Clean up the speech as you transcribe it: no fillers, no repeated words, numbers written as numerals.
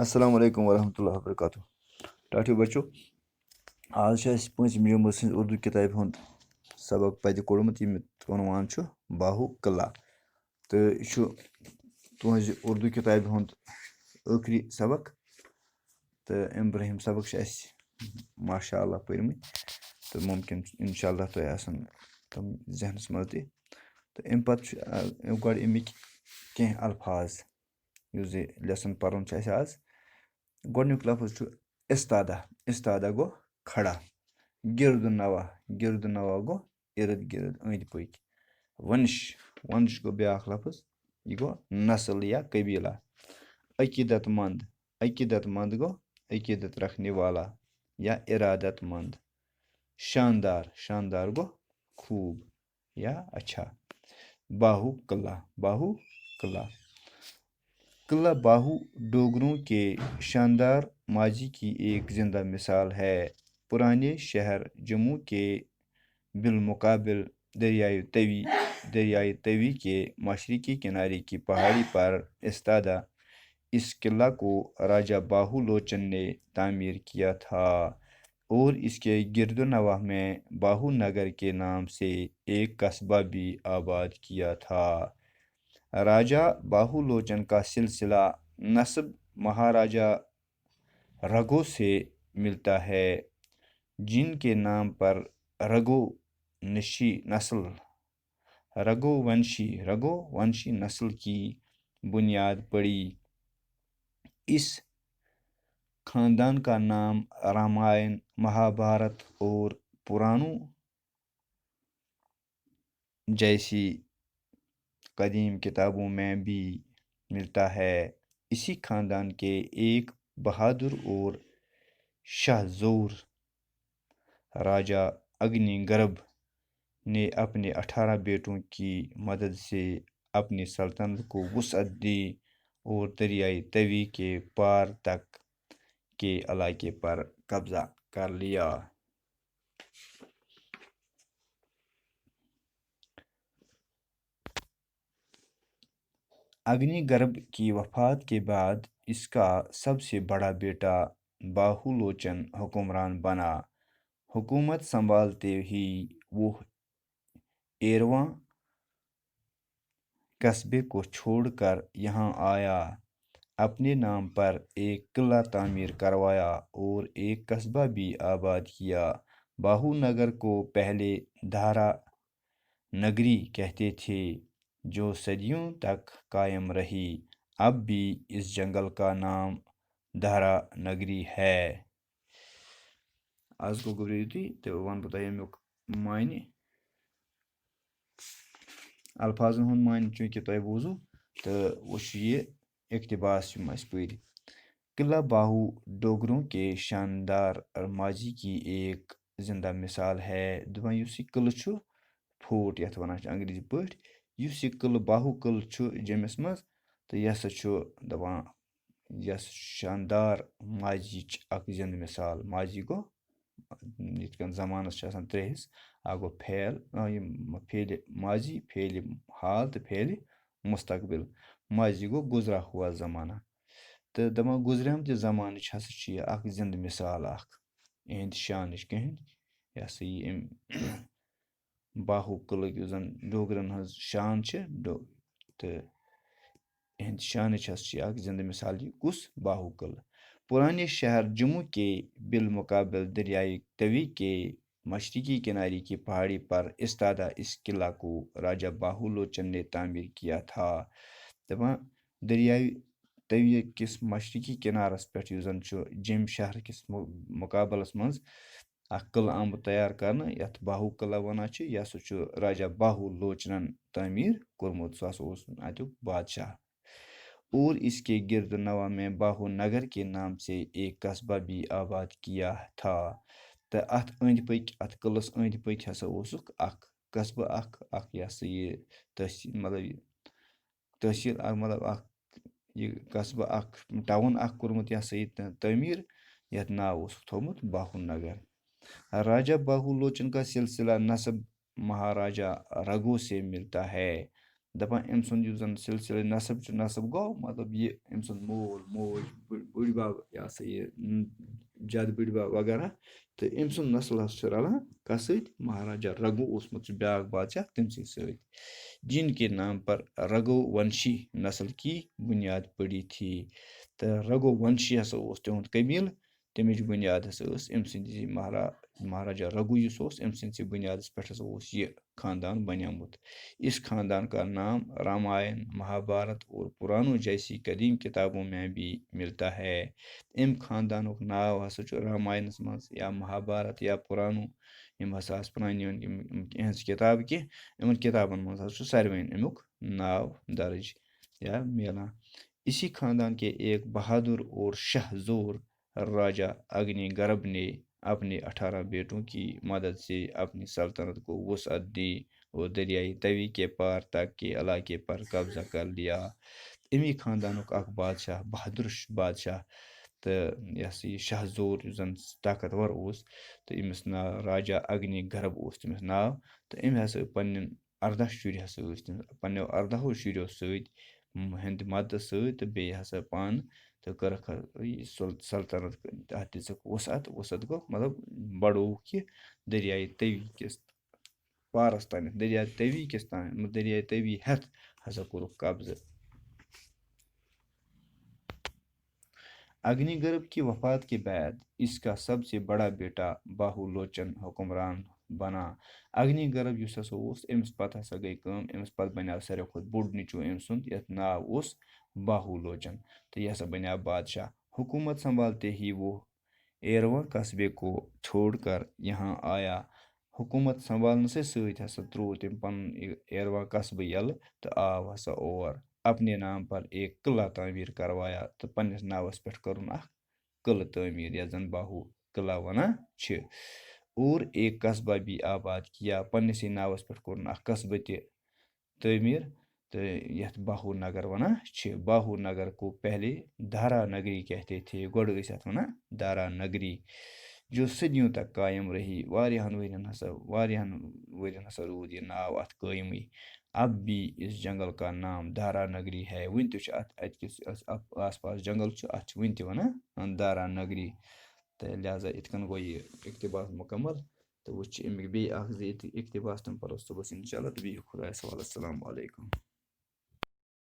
السلام علیکم ورحمۃ اللہ وبرکاتہ ٹاٹھیو بچو آج چھِ اَسہِ پوٗنٛژمہِ جمٲژ سٕنٛز اُردو کِتابہِ ہُنٛد سبق پَتہِ کوٚڑمُت ییٚمیُک عنوان چھُ باہوٗ قلعہ تہٕ یہِ چھُ تُہٕنٛزِ اُردو کِتابہِ ہُنٛد ٲخری سبق تہٕ اَمہِ برٛونٛہِم سبق چھِ اَسہِ ماشاء اللہ پٔرۍمٕتۍ تہٕ مُمکِن چھُ اِنشاء اللہ تۄہہِ آسَن تِم ذہنَس منٛز تہِ تہٕ اَمہِ پَتہٕ چھُ گۄڈٕ اَمِکۍ کینٛہہ الفاظ یُس زِ لیسن پَرُن چھُ اَسہِ آز گۄڈٕنیُک لفظ چھُ اِستادا اِستادا گوٚو کھڑا گِردٕ نوا گوٚو اِرد گِرد أنٛدۍ پٔکۍ ونش ونش گوٚو بیٛاکھ لفظ یہِ گوٚو نسل یا قبیٖلا عقیٖدت منٛد گوٚو عقیٖدت رکھنے والا یا اِرادت منٛد شاندار شاندار گوٚو خوٗب یا اچھا باہوٗ قلعہ قلعہ باہو ڈوگروں کے شاندار ماضی کی ایک زندہ مثال ہے پرانے شہر جموں کے بالمقابل دریائے توی کے مشرقی کنارے کی پہاڑی پر استادا اس قلعہ کو راجہ باہو لوچن نے تعمیر کیا تھا اور اس کے گرد و نواح میں باہو نگر کے نام سے ایک قصبہ بھی آباد کیا تھا راجہ باہو لوچن کا سلسلہ نسب مہاراجہ رگھو سے ملتا ہے جن کے نام پر رگھو ونشی نسل کی بنیاد پڑی اس خاندان کا نام رامائن مہابھارت اور پرانوں جیسی قدیم کتابوں میں بھی ملتا ہے اسی خاندان کے ایک بہادر اور شاہ زور راجہ اگنی گربھ نے اپنے 18 بیٹوں کی مدد سے اپنی سلطنت کو وسعت دی اور دریائے توی کے پار تک کے علاقے پر قبضہ کر لیا اگنی گربھ کی وفات کے بعد اس کا سب سے بڑا بیٹا باہو لوچن حکمران بنا حکومت سنبھالتے ہی وہ ایرواں قصبے کو چھوڑ کر یہاں آیا اپنے نام پر ایک قلعہ تعمیر کروایا اور ایک قصبہ بھی آباد کیا باہو نگر کو پہلے دھارا نگری کہتے تھے جو صدیوں تک قائم رہی اب بھی اس جنگل کا نام دھارا نگری ہے آز گوٚو یُتُے تہٕ وَنہٕ بہٕ تۄہہِ اَمیُک معنی الفاظن ہُنٛد معنی چوٗنٛکہِ تۄہہِ بوٗزوٗ تہٕ وۄنۍ چھُ یہِ اقتباس یِم اَسہِ پٔرۍ قلعہ باہو ڈوگروں کے شاندار ماضی کی ایک زندہ مثال ہے دَپان یُس یہِ قلعہٕ چھُ فوٹ یَتھ وَنان چھِ انگریٖزی پٲٹھۍ یُس یہِ قلعہٕ باہوٗ قلعہٕ چھُ جیٚمِس منٛز تہٕ یہِ ہسا چھُ دَپان یۄس شاندار ماضیِچ اکھ زِنٛدٕ مثال ماضی گوٚو یِتھ کٔنۍ زمانس چھِ آسان ترٛےٚ حِصہٕ اکھ گوٚو پھیلہِ ماضی پھیلہِ حال تہٕ پھیلہِ مستقبل ماضی گوٚو گُزرا ہوا زمانہ تہٕ دَپان گُزریمتہِ زمانٕچ ہسا چھِ یہِ اکھ زِنٛدٕ مثال اکھ یِہنٛدِ شانٕچ کِہیٖنۍ یہِ ہسا یہِ أمۍ باہوٗ قلعہٕ یُس زن ڈوگرن ہٕنٛز شان چھِ تہٕ یِہنٛدِ شانٕچ ہسا چھِ اکھ زِنٛدٕ مثال یہِ کُس باہوٗ قلعہٕ پرانے شہر جموں کے بالمقابل دریائے توی کے مشرقی کنارے کی پہاڑی پر استادا اس قلعہ کو راجہ باہو لوچن نے تعمیر کیا تھا دَپان دریائے توی کِس مشرقی کنارس پٮ۪ٹھ یُس زن چھُ جیٚمۍ شہر کِس مقابلس منٛز اکھ قلعہٕ آمُت تیار کرنہٕ یتھ باہوٗ قلعہ ونان چھِ یہِ ہسا چھُ راجہ باہوٗ لوچنن تعمیٖر کوٚرمُت سُہ ہسا اوس اتیُک بادشاہ اور اس کے گرد نواح میں باہو نگر کے نام سے ایک قصبہ بھی آباد کیا تھا تہٕ اتھ أنٛدۍ پٔکۍ اتھ قلعس أنٛدۍ پٔکۍ ہسا اوسُکھ اکھ قصبہٕ اکھ یہِ ہسا یہِ تحصیٖل مطلب اکھ یہِ قصبہٕ اکھ ٹاوُن اکھ کوٚرمُت یہِ ہسا یہِ تعمیٖر یتھ ناو اوسُکھ تھوٚومُت باہوٗ نگر راجہ باہو لوچن کا سلسلہ نسب مہاراجہ رگھو سے ملتا ہے دَپان أمۍ سُنٛد یُس زن سلسلہٕ نسب چھُ نسب گوٚو مطلب یہِ أمۍ سُنٛد مول موج بٔڑۍ بٔڑۍ بب یہِ ہسا یہِ جد بٔڑۍ بب وغیرہ تہٕ أمۍ سُنٛد نسل ہسا چھُ رلان کَس سۭتۍ مہاراجا رگو اوسمُت چھُ بیٛاکھ بادشاہ تٔمۍ سۭتۍ جن کے نام پر رگو ونشی نسل کی بنیاد پڑی تھی تہٕ رگو ونشی ہسا اوس تِہُنٛد قبیٖلہٕ تَمِچ بُنیاد ہسا ٲس أمۍ سٕنٛدِ مہاراجا رگو یُس اوس أمۍ سٕنٛدسٕے بُنیادس پٮ۪ٹھ ہسا اوس یہِ خاندان بنیومُت اس خاندان کا نام راماین مہابھارت اور پرانو جیسی قدیم کتابوں میں بھی ملتا ہے امہِ خاندانُک ناو ہسا چھُ راماینس منٛز یا مہابھارت یا پرانو یِم ہسا آسہٕ پرانہِ یِہٕنٛز کِتابہٕ کینٛہہ یِمن کِتابن منٛز ہسا چھُ ساروِین امیُک ناو درج یا میلان اسی خاندان کے ایک بہادر اور شاہ زور راجا اگنی گرب نے اپنے 18 بیٹوں کی مدد سے اپنی سلطنت کو وسعت دی اور دریائے توی کے پار تک کے علاقے پر قبضہ کر لیا امی خاندانُک اکھ بادشاہ بہادر بادشاہ تہٕ یہِ ہسا یہِ شاہ زور یُس زن طاقتور اوس تہٕ أمِس ناو راجا اگنی گرب اوس تٔمِس ناو تہٕ أمۍ ہسا پنٕنٮ۪ن 18 شُرۍ ہسا ٲسۍ تٔمِس پنٕنٮ۪و 18 شُرٮ۪و سۭتۍ ہٕنٛدِ مدتہٕ سۭتۍ تہٕ بیٚیہِ ہسا پانہٕ تہٕ کٔرٕکھ یہِ سلطنت تتھ دِژٕکھ وسعت گوٚو مطلب بڑووُکھ یہِ دریایہِ توی کِس پارس تانٮ۪تھ دریایہِ توی کِس تانۍ دریایہِ توی ہٮ۪تھ ہسا کوٚرُکھ قبضہٕ اگنی گرب کی وفات کے بعد اس کا سب سے بڑا بیٹا باہو لوچن حکمران بنا اگنی گرب یُس ہسا اوس أمِس پتہٕ ہسا گٔے کٲم أمِس پتہٕ بنیو ساروی کھۄتہٕ بوٚڑ نیٚچوٗ أمۍ سُنٛد یتھ ناو اوس باہو لوچن تہٕ یہِ ہسا بنیو بادشاہ حکومت سنبھالتے ہی وہ ایرواں قصبے کو چھوڑ کر یہاں آیا حکومت سنبھالنسٕے سۭتۍ ہسا تروو تٔمۍ پنُن ایرواں قصبہٕ یلہٕ تہٕ آو ہسا اور اپنے نام پر ایک قلعہ تعمیٖر کروایا تہٕ پننِس ناوس پٮ۪ٹھ کٔرٕن اکھ قلعہٕ تعمیٖر یتھ زن باہو قلعہ ونان چھِ اور ایک قصبہ بھی آباد کیا پننِسٕے ناوس پٮ۪ٹھ کوٚرُن اکھ قصبہٕ تہِ تعمیٖر تہٕ یتھ باہو نگر ونان چھِ باہو نگر کو پہلے دھارا نگری کہتے تھے گۄڈٕ ٲسۍ اتھ ونان دھارا نگری جو صدیوں تک قایم رہی واریاہن ؤرین ہسا روٗد یہِ ناو اتھ قٲیمٕے اب بھی اس جنگل کا نام دھارا نگری ہے وُنہِ تہِ چھُ اتھ اتکِس آس پاس جنگل چھُ اتھ چھِ وُنہِ تہِ ونان دھارا نگری تہٕ لہذا یِتھ کٔنۍ گوٚو یہِ اقتباس مکمل تہٕ وٕچھ امیُک بیٚیہِ اکھ زٕ اقتباس تِم پرو صُبحس انشاء اللہ تہٕ بِہِو خۄدایس حوالہٕ السلام علیکُم